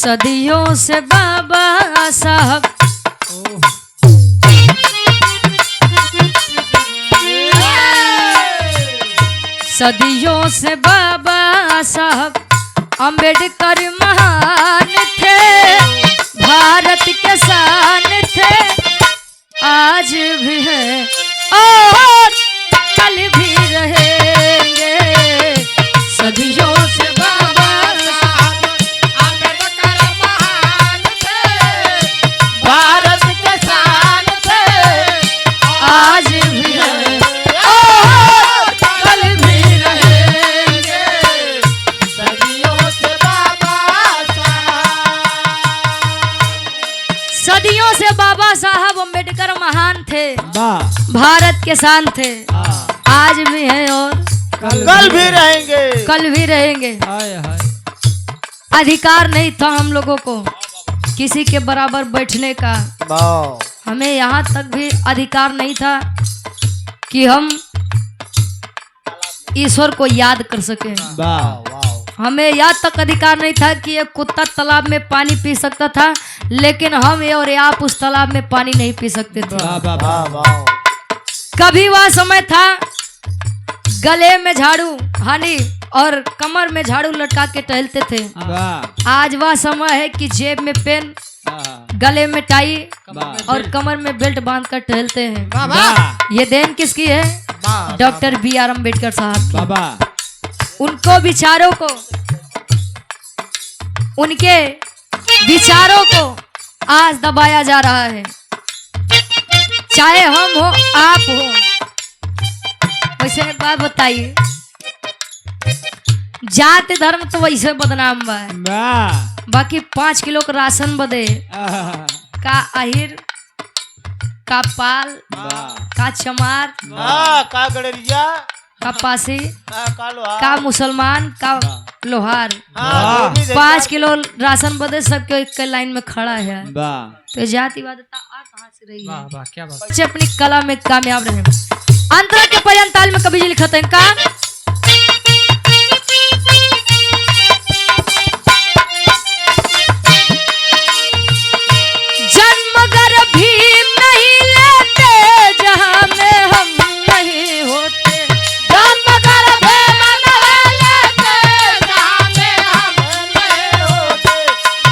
सदियों से बाबा साहब सदियों से बाबा साहब अम्बेडकर महान थे, भारत के शान थे, आज भी है और कल भी रहेंगे। सदियों से बाबा साहब अम्बेडकर महान थे, भारत के शान थे, आज भी है और कल भी रहेंगे। सदियों से बाबा सदियों से बाबा साहब अम्बेडकर महान थे, भारत के शान थे, आज भी हैं और कल भी रहेंगे। कल भी रहेंगे। अधिकार नहीं था हम लोगों को किसी के बराबर बैठने का। हमें यहाँ तक भी अधिकार नहीं था कि हम ईश्वर को याद कर सके। हमें यहाँ तक अधिकार नहीं था कि एक कुत्ता तालाब में पानी पी सकता था, लेकिन हम ये और आप उस तालाब में पानी नहीं पी सकते थे। कभी वह समय था गले में झाड़ू हानि और कमर में झाड़ू लटका के टहलते थे। आज वह समय है कि जेब में पेन, गले में टाई और कमर में बेल्ट बांध कर टहलते हैं। ये देन किसकी है? Doctor B.R. अम्बेडकर साहब की। उनको विचारों को, उनके विचारों को आज दबाया जा रहा है। चाहे हम हो आप हो। वैसे एक बात बताइए, जाति धर्म तो वैसे बदनाम बा, बाकी 5 किलो का राशन बदे का अहिर, का पाल, का चमार, का गड़रिया, का पासी, का का मुसलमान, का लोहार, 5 किलो राशन बदे सबके एक लाइन में खड़ा है। तो जातिवादिता आ कहाँ से रही है? क्या बात। बच्चे अपनी कला में कामयाब रहे। अंतरा के पयन ताल में कवि जी लिखते हैं का जन्म गर भीम नहीं लेते जहां में हम नहीं होते। जन्म गर भीम नहीं लेते जहां में हम नहीं होते।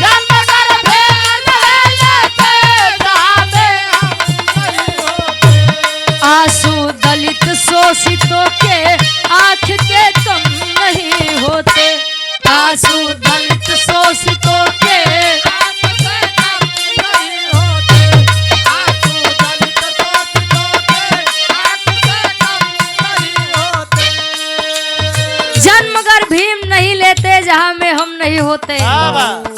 जन्म गर भीम नहीं लेते जहां में हम नहीं होते। आंसू दलित शोषितों के आंख के कम नहीं होते। आंसू दलित शोषितों के आंख के कम नहीं होते। आंसू दलित शोषितों के आंख के कम नहीं होते। जन्म गर भीम नहीं लेते जहां में हम नहीं होते।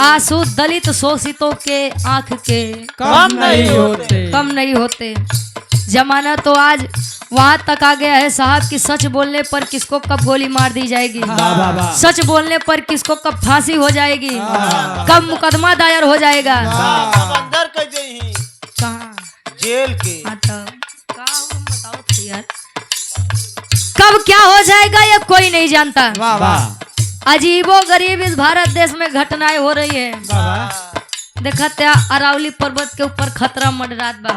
आंसू दलित शोषितों के आंख के कम नहीं होते। कम नहीं होते। जमाना तो आज वहां तक आ गया है साहब कि सच बोलने पर किसको कब गोली मार दी जाएगी, सच बोलने पर किसको कब फांसी हो जाएगी, कब मुकदमा दायर हो जाएगा। अंदर कर देही कहाँ जेल के। बताओ तो यार, कब क्या हो जाएगा ये कोई नहीं जानता। अजीबो गरीब इस भारत देश में घटनाएं हो रही है। देखा त्या अरावली पर्वत के ऊपर खतरा मंडरात बा।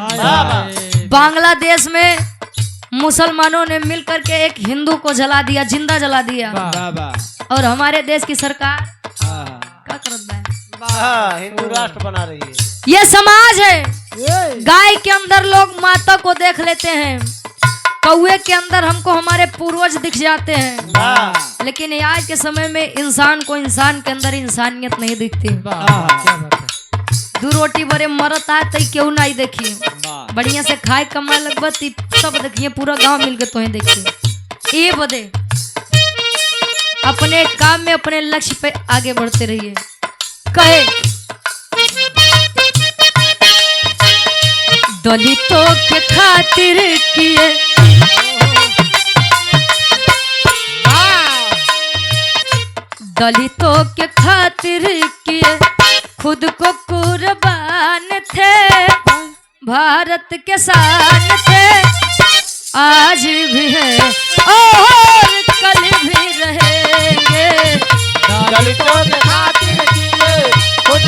बांग्लादेश में मुसलमानों ने मिलकर के एक हिंदू को जला दिया, जिंदा जला दिया। और हमारे देश की सरकार क्या करत है? हिंदू राष्ट्र बना रही है। ये समाज है। गाय के अंदर लोग माता को देख लेते हैं, कौए के अंदर हमको हमारे पूर्वज दिख जाते हैं, लेकिन आज के समय में इंसान को इंसान के अंदर इंसानियत नहीं दिखती। दो रोटी बड़े मरत है तो क्यों नहीं देखी, बढ़िया से खाए कमाए लगभग सब देखिए, पूरा गांव मिलकर तो देखिए। ये बदे अपने काम में अपने लक्ष्य पे आगे बढ़ते रहिए। कहे दलितों के खातिर किए दलितों के खातिर किए खुद को कुर्बान थे, भारत के शान थे, आज भी है और कल भी रहेंगे। दलितों के खातिर किए खुद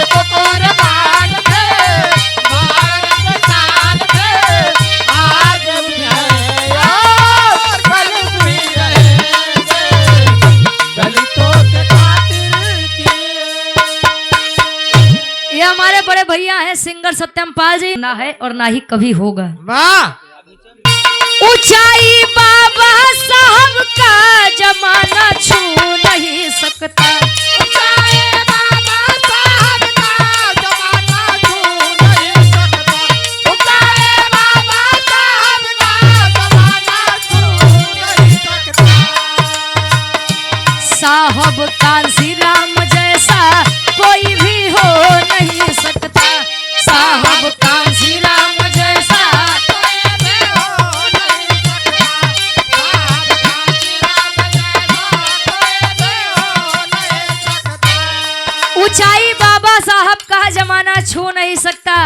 भैया हैं सिंगर सत्यम पाल जी, ना है और ना ही कभी होगा। वाह ऊंचाई बाबा साहब का जमाना छू नहीं सकता। साहब कांसी राम जैसा कोई भी हो नहीं सकता। साहब कांसी राम जैसा कोई भी हो नहीं सकता। ऊंचाई बाबा साहब का जमाना छू नहीं सकता।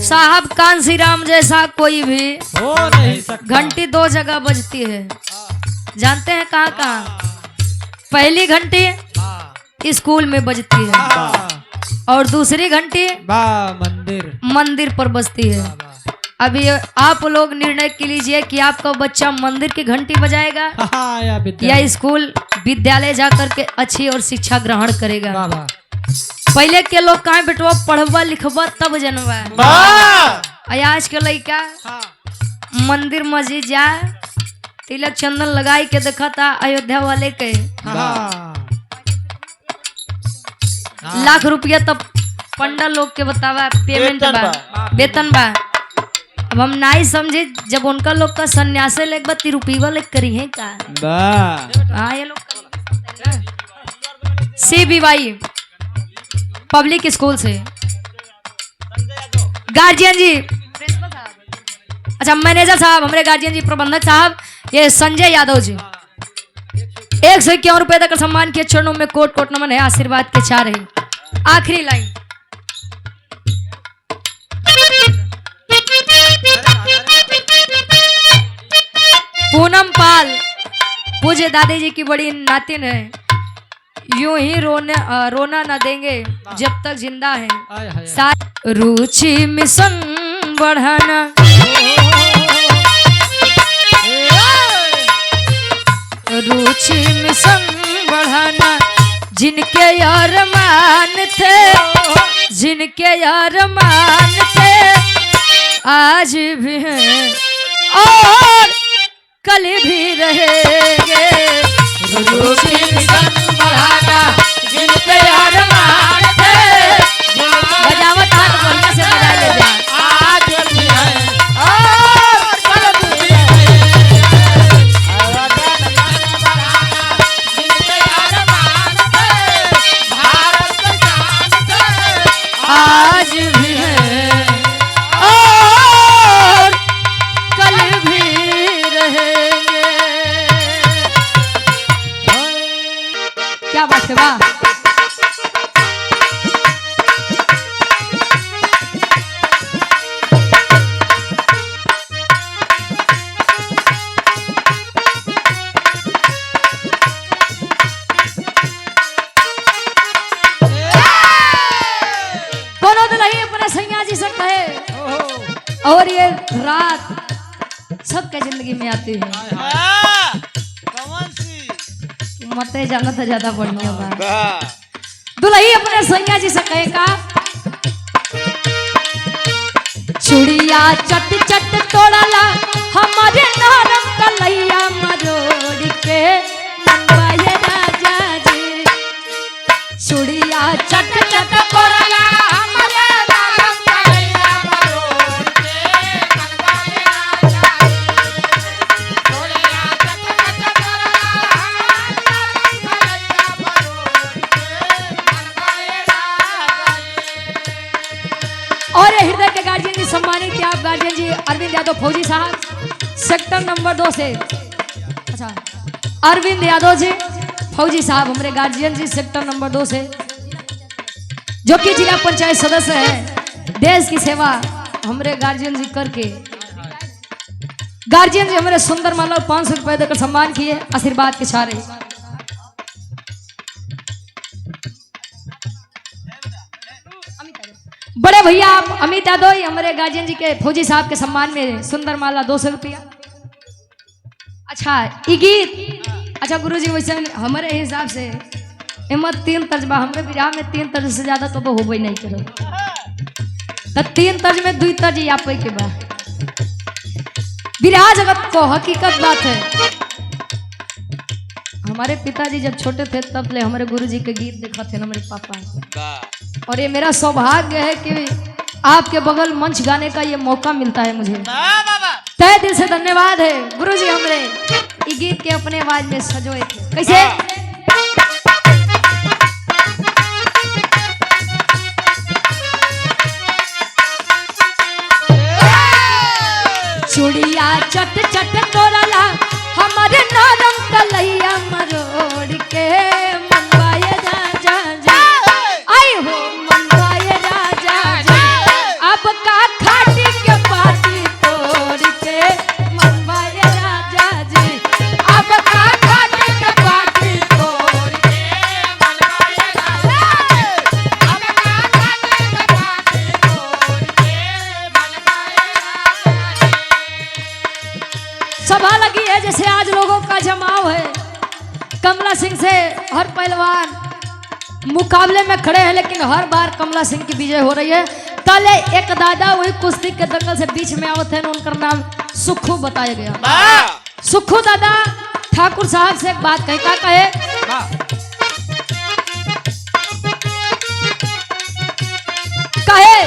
साहब कांसी राम जैसा कोई भी हो नहीं सकता। घंटी दो जगह बजती है, जानते हैं कहाँ कहाँ? पहली घंटी स्कूल में बजती है और दूसरी घंटी मंदिर पर बजती है। अभी आप लोग निर्णय के लीजिए कि आपका बच्चा मंदिर की घंटी बजाएगा या स्कूल विद्यालय जाकर के अच्छी और शिक्षा ग्रहण करेगा। पहले के लोग कहाँ बेटवा पढ़वा लिखवा तब जनवा, आज के लड़का मंदिर मस्जिद जाए तिलक चंदन लगाई के देखा था अयोध्या वाले के लाख रुपया तब पंडा लोग के बतावा पेमेंट बा वेतन बा। अब हम नहीं समझे जब उनका लोग का सन्यासे लेक बा तिरुपीवा लेक करी है का ये लोग CBY पब्लिक स्कूल से गार्जियन जी, अच्छा मैनेजर साहब, हमारे गार्जियन जी, प्रबंधक साहब, ये संजय यादव जी 151 रुपए तक सम्मान किए। चरणों में कोट कोट नमन है, आशीर्वाद के चार है। आखिरी लाइन पूनम पाल पूज्य दादी जी की बड़ी नातिन है। यूं ही रोना ना देंगे जब तक जिंदा है। साथ रुचि मिशन बढ़ाना, रुचि मिशन बढ़ाना, जिनके अरमान थे, जिनके अरमान थे आज भी हैं और कल भी रहेंगे। रुचि मिशन बढ़ाना, जिनके अरमान थे, बजावट हाथ बढ़िया से बजा ले जा, आज भी है और कल भी आज भी है और कल भी रहेंगे। क्या बात है, वाह। और ये रात सबके जिंदगी में आती है, मत जाना तो ज्यादा बढ़िया बात। दुल्ही अपने सैया जी से कहेगा, चुड़िया चट चट तोड़ला हमारे नरम कलैया मरोड़ के मनवाए राजा जी। चुड़िया चट चट तोड़ला और हृदय के गार्जियन जी सम्मानित है आप गार्जियन जी अरविंद यादव फौजी साहब सेक्टर नंबर 2 से। अच्छा अरविंद यादव जी फौजी साहब हमारे गार्जियन जी सेक्टर नंबर 2 से, जो कि जिला पंचायत सदस्य है। देश की सेवा हमारे गार्जियन जी करके गार्जियन जी हमारे सुंदर माला 500 रुपए देकर सम्मान किए, आशीर्वाद के सारे। बड़े भैया आप अमित यादव हमारे गार्जियन जी के फौजी साहब के सम्मान में सुंदर माला 200 रुपया। अच्छा ये गीत, अच्छा गुरुजी वैसे हमारे हिसाब से हिम्मत 3 तर्जबा, हमारे बिहार में 3 तर्ज से ज्यादा तो वो हो नहीं करो। तो 3 तज में 2 तज यापे के बा विराह जगत को हकीकत बात है। हमारे पिताजी जब छोटे थे तब ले हमारे गुरुजी के गीत देखा थे ना मेरे पापा, और ये मेरा सौभाग्य है कि आपके बगल मंच गाने का ये मौका मिलता है मुझे। तहे दिल से धन्यवाद है गुरुजी, हमरे ये गीत के अपने आवाज में सजोए थे। कैसे? चुड़िया चट चट तोरला हमारे नरम कलैया मरोड़ के मनवाए राजा जा, आई हो मनवाए राजा जा, अब का खाटी के पाटी तोड़ के मनवाए राजा जी, अब का खाटी के पाटी तोड़ के मनवाए राजा जी, अब का खाटी के पाटी तोड़ के मनवाए राजा जी। सभा लगी है जैसे आज लोगों का जमाव है। कमला सिंह से हर पहलवान मुकाबले में खड़े हैं, लेकिन हर बार कमला सिंह की विजय हो रही है। तले एक दादा वही कुश्ती के दंगल से बीच में आवत है, उनका नाम सुखू बताया गया। सुखू दादा ठाकुर साहब से एक बात कही, का कहे? कहे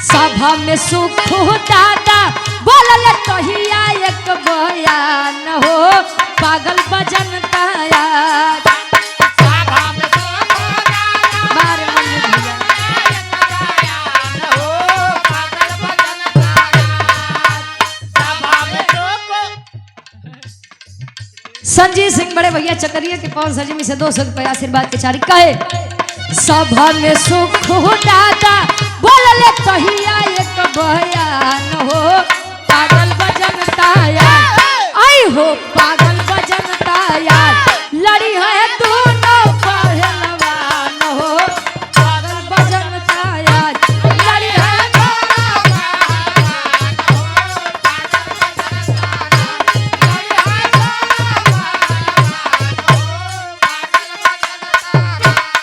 सभा में सुखू दादा बोलल कहिया एक बयान हो, पागल बजन ताया संजीत सिंह बड़े भैया चकरिया के पवन सजमी से 200 रुपया आशीर्वाद के चारी। कहे सभा में सुखू दादा बोलल कहिया एक बयान हो, पागल बजन ताया, आई हो पागल बजन ताया, लड़ी है दोनों पहलवान हो, पागल बजन ताया, लड़ी है दोनों पहलवान हो, पागल बजन ताया, लड़ी है दोनों पहलवान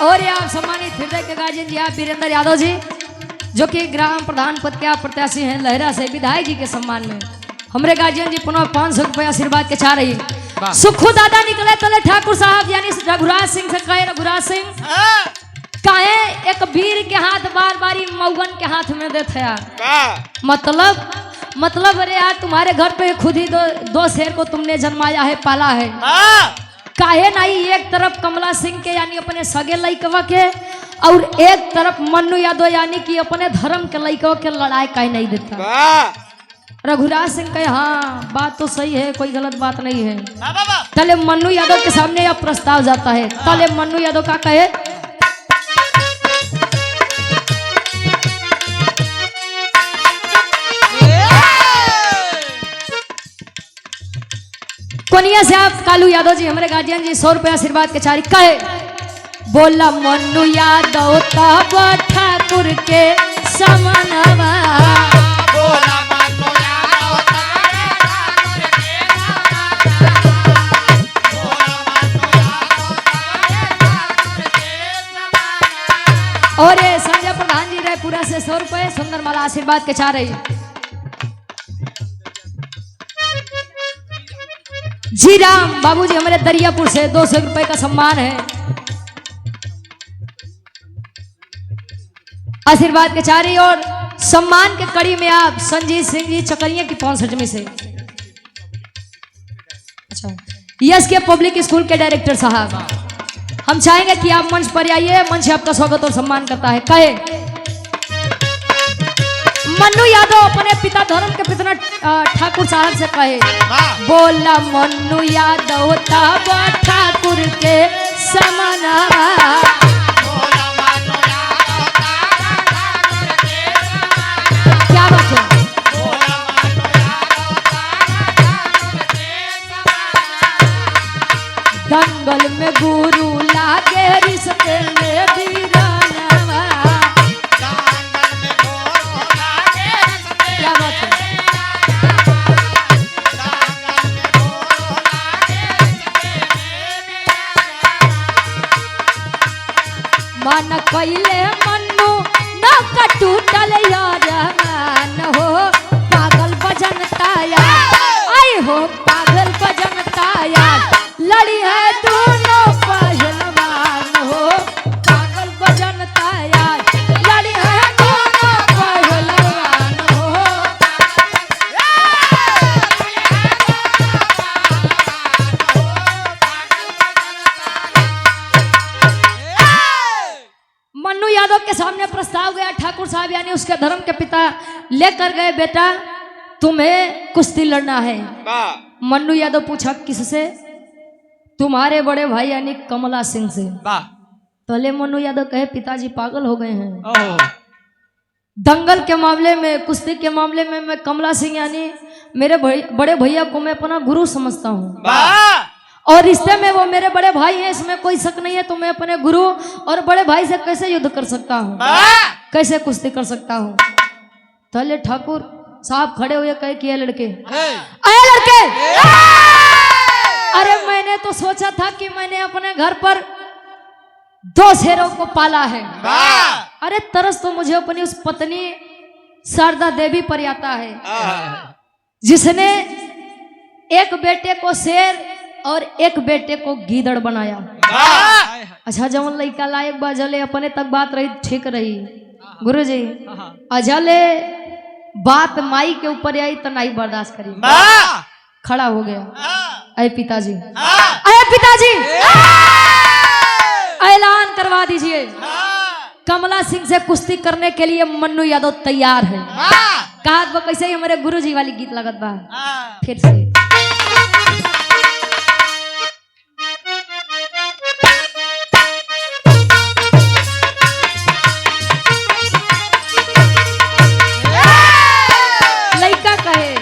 हो। और ये आप सम्मानित हृदय के गार्जियन जी, आप वीरेंद्र यादव जी, जो कि ग्राम प्रधान पद के आप प्रत्याशी हैं लहरा से, विधायक जी के सम्मान में हमारे गार्जियन जी पुनः 500 रुपया आशीर्वाद के चाह रही। सुखू दादा निकले तले ठाकुर साहब यानी रघुराज सिंह से कहे, रघुराज सिंह काहे एक वीर के हाथ बार बारी मऊगन के हाथ में देते यार, मतलब अरे यार तुम्हारे घर पे खुद ही दो शेर को तुमने जन्माया है, पाला है, काहे नहीं एक तरफ कमला सिंह के यानी अपने सगे लइकवा के, और एक तरफ मन्नू यादव यानी कि अपने धर्म के लइकवा के लड़ाई काहे नहीं देता। रघुराज सिंह कहे हाँ बात तो सही है, कोई गलत बात नहीं है। तले मन्नू यादव के सामने यह प्रस्ताव जाता है। तले मन्नू यादव का कहे कोनिया से आप कालू यादव जी हमारे गार्जियन जी 100 रुपया आशीर्वाद के चारी। कहे बोला मन्नू यादव तब ठाकुर के समनवा, और संजय प्रधान जी रहे पूरा से 100 रुपए सुंदर माला आशीर्वाद के चाह रही। जी राम बाबूजी हमारे दरियापुर से 200 रुपए का सम्मान है, आशीर्वाद के चाह रही। और सम्मान के कड़ी में आप संजीत सिंह जी चकरिया की 65 से, अच्छा यस के पब्लिक स्कूल के डायरेक्टर साहब, हम चाहेंगे कि आप मंच पर आइए, मंच आपका स्वागत और सम्मान करता है। कहे मन्नू यादव अपने पिता धर्म के पिता ठाकुर साहब से कहे बोला मन्नू यादव तब ठाकुर के समना, क्या बात है। दंगल में गुरु लागे रिश्ते में वीरानवा, क्या बात है। मन कैले मन्नू का टूटल यार मान हो पागल बजनता यार आई हो पागल बजनता यार लड़ी है दोनों पहलवान हो पागल बजनता यार लड़ी है दोनों पहलवान हो। मन्नू यादव के सामने प्रस्ताव गया, ठाकुर साहब यानी उसके धर्म के पिता लेकर गए, बेटा तुम्हें कुश्ती लड़ना है। मन्नू यादव पूछा किससे? तुम्हारे बड़े भाई यानी कमला सिंह से। पहले मन्नू यादव कहे पिताजी पागल हो गए हैं, दंगल के मामले में कुश्ती के मामले में मैं कमला सिंह यानी मेरे बड़े भैया को मैं अपना गुरु समझता हूँ और रिश्ते में वो मेरे बड़े भाई हैं, इसमें कोई शक नहीं है। तो मैं अपने गुरु और बड़े भाई से कैसे युद्ध कर सकता हूँ, कैसे कुश्ती कर सकता हूँ? पहले ठाकुर साहब खड़े हुए कहे कि ये लड़के आए लड़के, अरे मैंने तो सोचा था कि मैंने अपने घर पर 2 शेरों को पाला है। अरे तरस तो मुझे अपनी उस पत्नी शारदा देवी पर आता है जिसने एक बेटे को शेर और एक बेटे को गीदड़ बनाया। अच्छा जवन लड़का लायक बाजले अपने तक बात रही ठीक रही गुरुजी, अजले बात माई के ऊपर आई तो नहीं बर्दाश्त करी, खड़ा हो गया। अरे पिताजी, अरे पिताजी ऐलान करवा दीजिए कमला सिंह से कुश्ती करने के लिए मन्नू यादव तैयार है। कहा वो कैसे ही हमारे गुरुजी वाली गीत लगत बा फिर से। लड़का कहे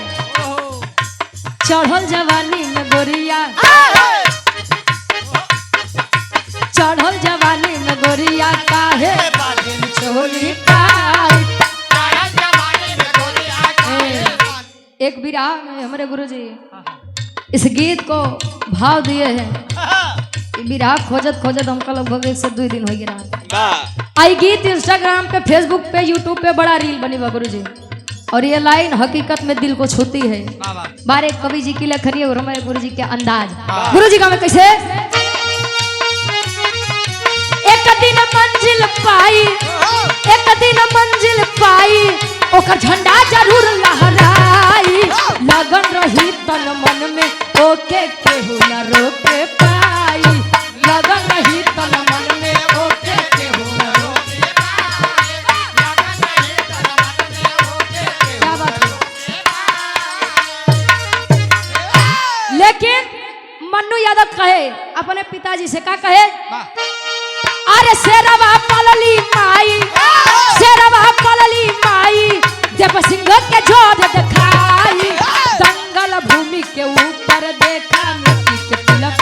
चढ़ल जवानी में गोरिया, चढ़ल जवानी में गोरिया काहे चोली पाई। एक विरह में हमारे गुरुजी इस गीत को भाव दिए हैं। विरह खोजत खोजत हमका लगभग 1 से 2 दिन हो गया। आई गीत इंस्टाग्राम पे, फेसबुक पे, यूट्यूब पे बड़ा रील बनी बा गुरुजी, और ये लाइन हकीकत में दिल को छूती है। बारे कवि जी की लेखनी और हमारे गुरुजी के अंदाज। गुरुजी का मैं कैसे एक दिन मंजिल पाई, एक दिन मंजिल पाई ओकर झंडा जरूर लहराई, लगन रही तन मन में ओके केहू न रोके पाई, लगन रही तन मन में ओके केहू न रोके पाई, लगन रही तन मन में ओके केहू न रोके पाई। लेकिन मन्नू यादव कहे अपने पिताजी से, क्या कहे? अरे शेरवा पलली माई, शेरवा पलली माई देव सिंह के जोर दिखाई, दंगल भूमि के ऊपर देखा मिट्टी के तिलक